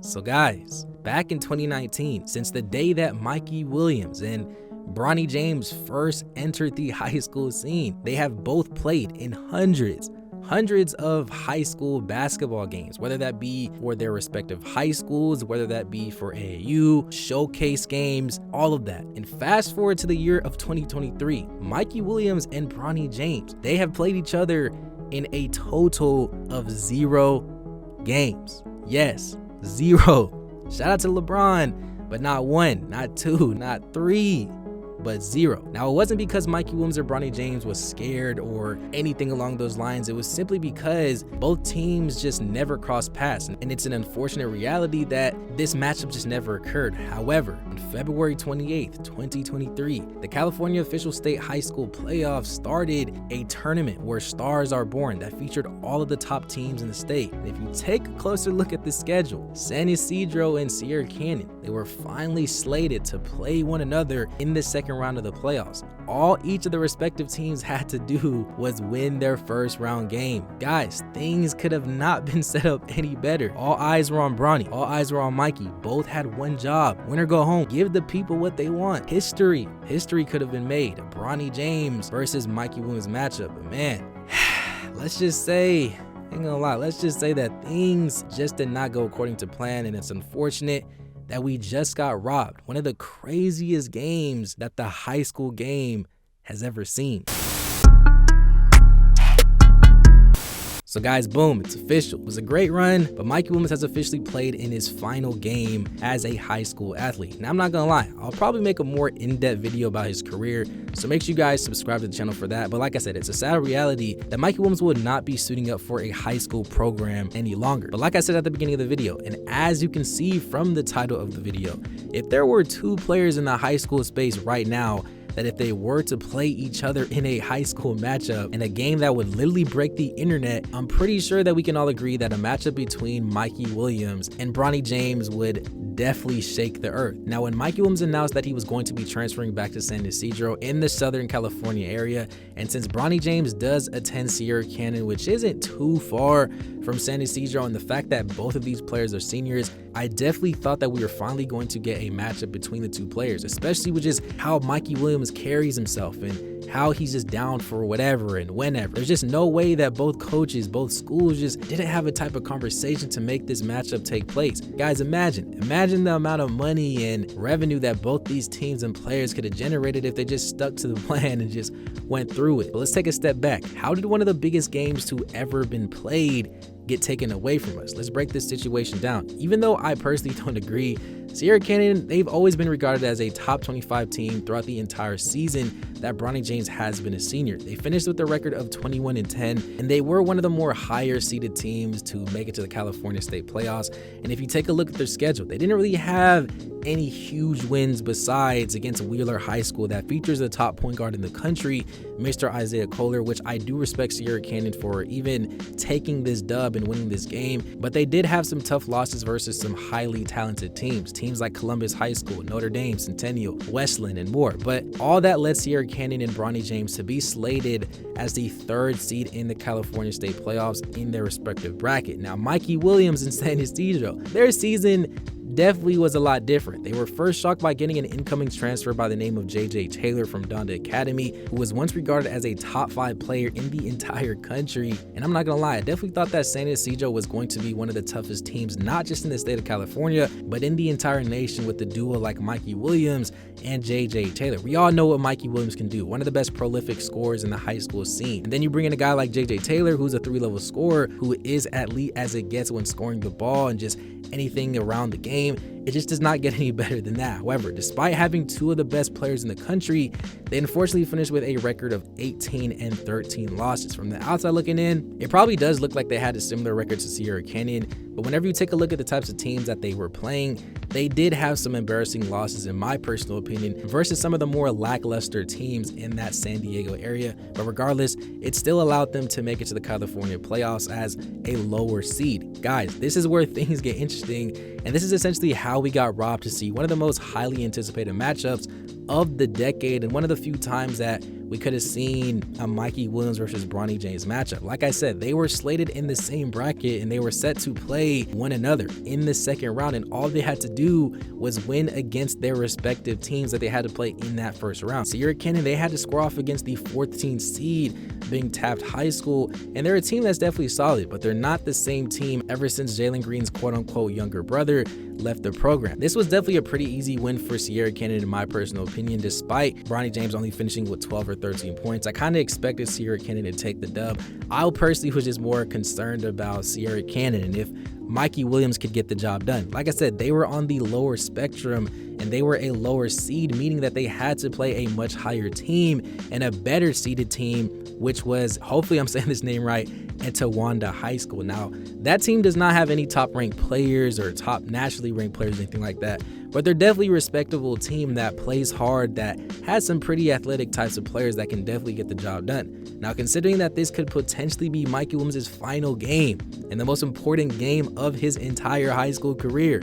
So guys, back in 2019, since the day that Mikey Williams and Bronny James first entered the high school scene, they have both played in hundreds of high school basketball games, whether that be for their respective high schools, whether that be for AAU, showcase games, all of that. And fast forward to the year of 2023, Mikey Williams and Bronny James, they have played each other in a total of 0 games. Yes, 0. Shout out to LeBron, but not 1, not 2, not 3, but 0. Now, it wasn't because Mikey Williams or Bronny James was scared or anything along those lines. It was simply because both teams just never crossed paths, and it's an unfortunate reality that this matchup just never occurred. However, on February 28th, 2023, the California Official State High School Playoffs started a tournament where stars are born that featured all of the top teams in the state. And if you take a closer look at the schedule, San Ysidro and Sierra Canyon, they were finally slated to play one another in the second round of the playoffs. All each of the respective teams had to do was win their first round game. Guys, things could have not been set up any better. All eyes were on Bronny, all eyes were on Mikey. Both had one job: win or go home. Give the people what they want. History could have been made. A Bronny James versus Mikey Williams matchup. But man, let's just say, ain't gonna lie, let's just say that things just did not go according to plan, and it's unfortunate that we just got robbed. One of the craziest games that the high school game has ever seen. So guys, boom, it's official. It was a great run, but Mikey Williams has officially played in his final game as a high school athlete. Now, I'm not gonna lie, I'll probably make a more in-depth video about his career, so make sure you guys subscribe to the channel for that. But like I said, it's a sad reality that Mikey Williams will not be suiting up for a high school program any longer. But like I said at the beginning of the video, and as you can see from the title of the video, if there were 2 players in the high school space right now that if they were to play each other in a high school matchup, in a game that would literally break the internet, I'm pretty sure that we can all agree that a matchup between Mikey Williams and Bronny James would definitely shake the earth. Now, when Mikey Williams announced that he was going to be transferring back to San Ysidro in the Southern California area, and since Bronny James does attend Sierra Canyon, which isn't too far from San Ysidro, and the fact that both of these players are seniors, I definitely thought that we were finally going to get a matchup between the 2 players, especially with just how Mikey Williams carries himself and how he's just down for whatever and whenever. There's just no way that both coaches, both schools just didn't have a type of conversation to make this matchup take place. Guys, imagine the amount of money and revenue that both these teams and players could have generated if they just stuck to the plan and just went through it. But let's take a step back. How did one of the biggest games to ever been played get taken away from us? Let's break this situation down. Even though I personally don't agree, Sierra Canyon, they've always been regarded as a top 25 team throughout the entire season that Bronny James has been a senior. They finished with a record of 21-10, and they were one of the more higher seeded teams to make it to the California State playoffs. And if you take a look at their schedule, they didn't really have any huge wins besides against Wheeler High School that features the top point guard in the country, Mr. Isaiah Kohler, which I do respect Sierra Canyon for even taking this dub and winning this game. But they did have some tough losses versus some highly talented teams like Columbus High School, Notre Dame, Centennial, Westland, and more. But all that led Sierra Canyon and Bronny James to be slated as the 3rd seed in the California State playoffs in their respective bracket. Now, Mikey Williams and San Ysidro, their season definitely was a lot different. They were first shocked by getting an incoming transfer by the name of JJ Taylor from Donda Academy, who was once regarded as a top 5 player in the entire country. And I'm not gonna lie, I definitely thought that San Ysidro was going to be one of the toughest teams, not just in the state of California, but in the entire nation, with the duo like Mikey Williams and JJ Taylor. We all know what Mikey Williams can do, one of the best prolific scorers in the high school scene. And then you bring in a guy like JJ Taylor, who's a 3-level scorer, who is elite as it gets when scoring the ball and just anything around the game. It just does not get any better than that. However, despite having 2 of the best players in the country, they unfortunately finished with a record of 18-13 losses. From the outside looking in, it probably does look like they had a similar record to Sierra Canyon, but whenever you take a look at the types of teams that they were playing, they did have some embarrassing losses, in my personal opinion, versus some of the more lackluster teams in that San Diego area. But regardless, it still allowed them to make it to the California playoffs as a lower seed. Guys, this is where things get interesting, and this is essentially how we got robbed to see one of the most highly anticipated matchups of the decade, and one of the few times that we could have seen a Mikey Williams versus Bronny James matchup. Like I said, they were slated in the same bracket and they were set to play one another in the second round, and all they had to do was win against their respective teams that they had to play in that first round. Sierra Canyon, they had to score off against the 14th seed, being Taft High School, and they're a team that's definitely solid, but they're not the same team ever since Jalen Green's quote-unquote younger brother left the program. This was definitely a pretty easy win for Sierra Canyon in my personal opinion, despite Bronny James only finishing with 12 or 13 points. I kind of expected Sierra Canyon to take the dub. I personally was just more concerned about Sierra Canyon and if Mikey Williams could get the job done. Like I said, they were on the lower spectrum and they were a lower seed, meaning that they had to play a much higher team and a better seeded team, which was, hopefully I'm saying this name right, Etiwanda High School. Now, that team does not have any top-ranked players or top nationally ranked players or anything like that, but they're definitely a respectable team that plays hard, that has some pretty athletic types of players that can definitely get the job done. Now, considering that this could potentially be Mikey Williams' final game and the most important game of his entire high school career,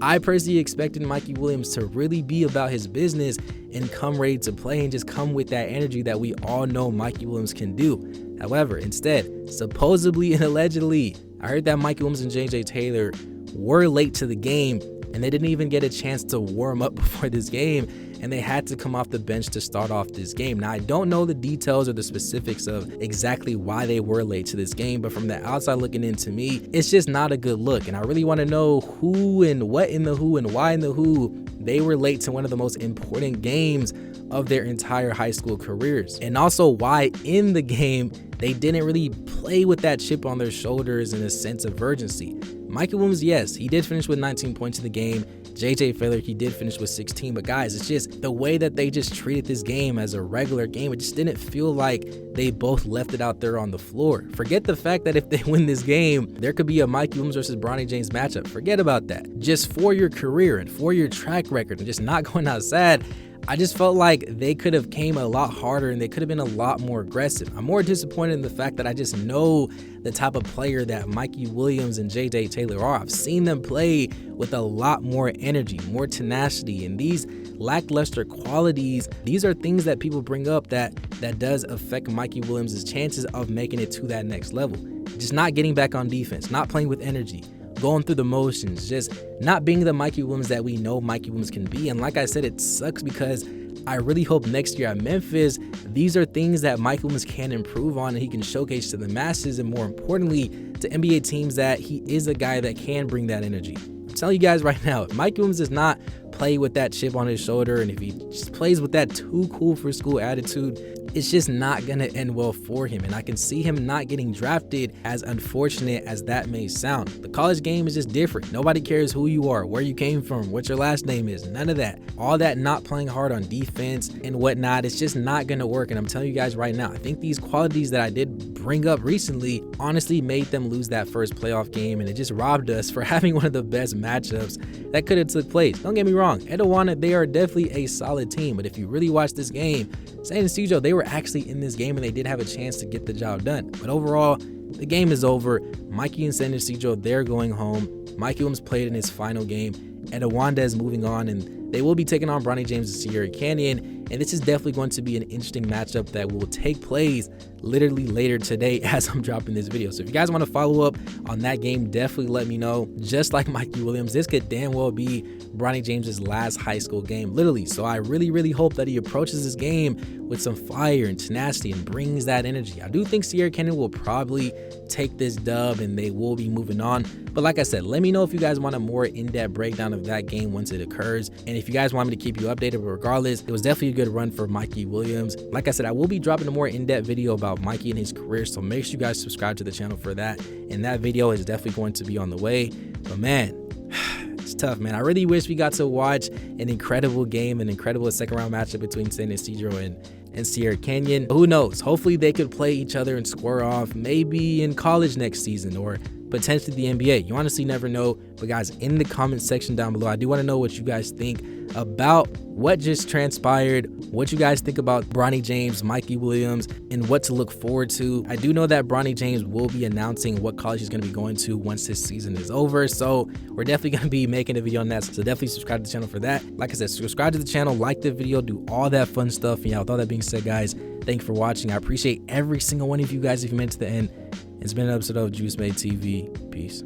I personally expected Mikey Williams to really be about his business and come ready to play and just come with that energy that we all know Mikey Williams can do. However, instead, supposedly and allegedly, I heard that Mikey Williams and JJ Taylor were late to the game and they didn't even get a chance to warm up before this game, and they had to come off the bench to start off this game. Now, I don't know the details or the specifics of exactly why they were late to this game, but from the outside looking in, to me, it's just not a good look. And I really want to know who and what in the who and why in the who they were late to one of the most important games of their entire high school careers. And also why in the game they didn't really play with that chip on their shoulders and a sense of urgency. Mikey Williams, yes, he did finish with 19 points in the game. JJ Taylor, he did finish with 16, but guys, it's just the way that they just treated this game as a regular game. It just didn't feel like they both left it out there on the floor. Forget the fact that if they win this game, there could be a Mikey Williams versus Bronny James matchup. Forget about that. Just for your career and for your track record and just not going outside, I just felt like they could have came a lot harder and they could have been a lot more aggressive. I'm more disappointed in the fact that I just know the type of player that Mikey Williams and JJ Taylor are. I've seen them play with a lot more energy, more tenacity, and these lackluster qualities, these are things that people bring up that does affect Mikey Williams' chances of making it to that next level. Just not getting back on defense, not playing with energy, going through the motions, just not being the Mikey Williams that we know Mikey Williams can be. And like I said, it sucks because I really hope next year at Memphis, these are things that Mikey Williams can improve on and he can showcase to the masses, and more importantly, to NBA teams, that he is a guy that can bring that energy. I'm telling you guys right now, if Mikey Williams does not play with that chip on his shoulder and if he just plays with that too cool for school attitude, it's just not going to end well for him. And I can see him not getting drafted, as unfortunate as that may sound. The college game is just different. Nobody cares who you are, where you came from, what your last name is, none of that. All that not playing hard on defense and whatnot, it's just not going to work. And I'm telling you guys right now, I think these qualities that I did bring up recently honestly made them lose that first playoff game, and it just robbed us for having one of the best matchups that could have took place. Don't get me wrong, Etiwanda, they are definitely a solid team, but if you really watch this game, San Ysidro, they were actually in this game and they did have a chance to get the job done. But overall, the game is over. Mikey and San Ysidro, they're going home. Mikey Williams played in his final game. Etiwanda is moving on, and they will be taking on Bronny James and Sierra Canyon. And this is definitely going to be an interesting matchup that will take place literally later today as I'm dropping this video. So if you guys want to follow up on that game, definitely let me know. Just like Mikey Williams, this could damn well be Bronny James's last high school game, literally. So I really hope that he approaches this game with some fire and tenacity and brings that energy. I do think Sierra Canyon will probably take this dub and they will be moving on. But like I said, let me know if you guys want a more in-depth breakdown of that game once it occurs. And if you guys want me to keep you updated, but regardless, it was definitely a good run for Mikey Williams. Like I said, I will be dropping a more in-depth video about Mikey and his career, so make sure you guys subscribe to the channel for that. And that video is definitely going to be on the way. But man, it's tough, man. I really wish we got to watch an incredible game, an incredible second round matchup between San Ysidro and Sierra Canyon. Who knows? Hopefully they could play each other and square off, maybe in college next season or potentially the NBA. You honestly never know. But guys, in the comment section down below, I do want to know what you guys think about what just transpired, what you guys think about Bronny James, Mikey Williams, and what to look forward to. I do know that Bronny James will be announcing what college he's going to be going to once this season is over, so we're definitely going to be making a video on that, so definitely subscribe to the channel for that. Like I said, subscribe to the channel, like the video, do all that fun stuff. And yeah, with all that being said, guys, Thank you for watching. I appreciate every single one of you guys if you made it to the end. It's been an episode of Juice Made TV. Peace.